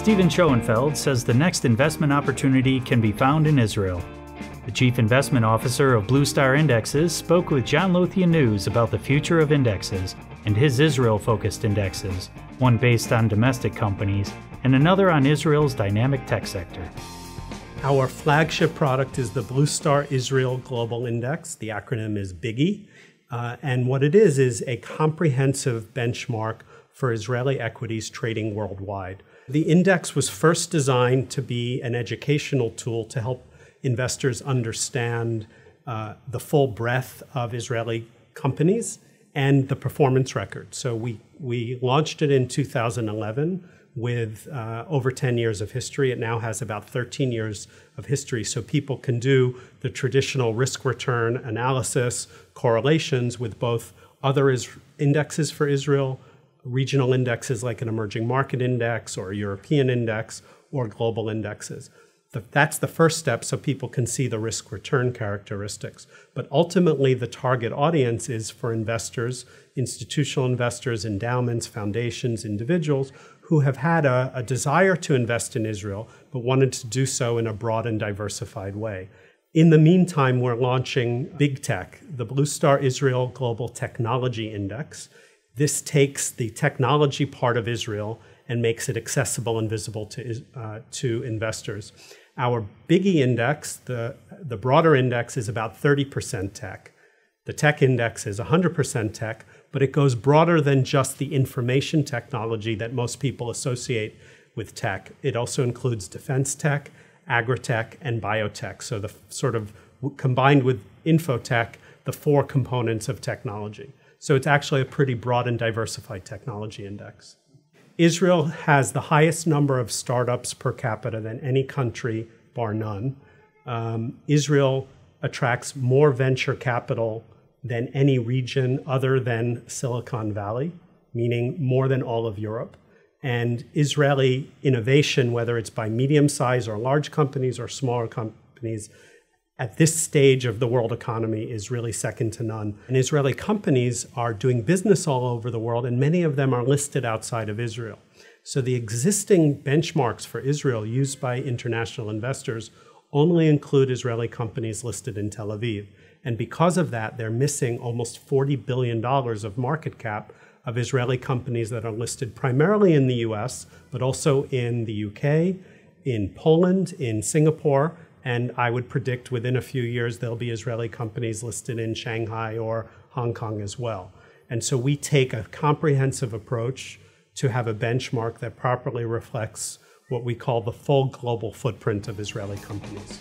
Stephen Schoenfeld says the next investment opportunity can be found in Israel. The Chief Investment Officer of BlueStar Indexes spoke with John Lothian News about the future of indexes and his Israel-focused indexes, one based on domestic companies and another on Israel's dynamic tech sector. Our flagship product is the BlueStar Israel Global Index. The acronym is BIGI. And what it is a comprehensive benchmark for Israeli equities trading worldwide. The index was first designed to be an educational tool to help investors understand the full breadth of Israeli companies and the performance record. So we launched it in 2011 with over 10 years of history. It now has about 13 years of history, so people can do the traditional risk-return analysis, correlations with both other indexes for Israel, regional indexes like an emerging market index or a European index, or global indexes. That's the first step so people can see the risk-return characteristics. But ultimately, the target audience is for investors, institutional investors, endowments, foundations, individuals who have had a desire to invest in Israel, but wanted to do so in a broad and diversified way. In the meantime, we're launching BIGTech, the BlueStar Israel Global Technology Index. This takes the technology part of Israel and makes it accessible and visible to investors. Our BIGI index, the broader index, is about 30% tech. The tech index is 100% tech, but it goes broader than just the information technology that most people associate with tech. It also includes defense tech, agri-tech, and biotech. So the sort of combined with infotech, the four components of technology. So it's actually a pretty broad and diversified technology index. Israel has the highest number of startups per capita than any country, bar none. Israel attracts more venture capital than any region other than Silicon Valley, meaning more than all of Europe. And Israeli innovation, whether it's by medium-sized or large companies or smaller companies, at this stage of the world economy is really second to none. And Israeli companies are doing business all over the world, and many of them are listed outside of Israel. So the existing benchmarks for Israel used by international investors only include Israeli companies listed in Tel Aviv. And because of that, they're missing almost $40 billion of market cap of Israeli companies that are listed primarily in the US, but also in the UK, in Poland, in Singapore, and I would predict within a few years there'll be Israeli companies listed in Shanghai or Hong Kong as well. And so we take a comprehensive approach to have a benchmark that properly reflects what we call the full global footprint of Israeli companies.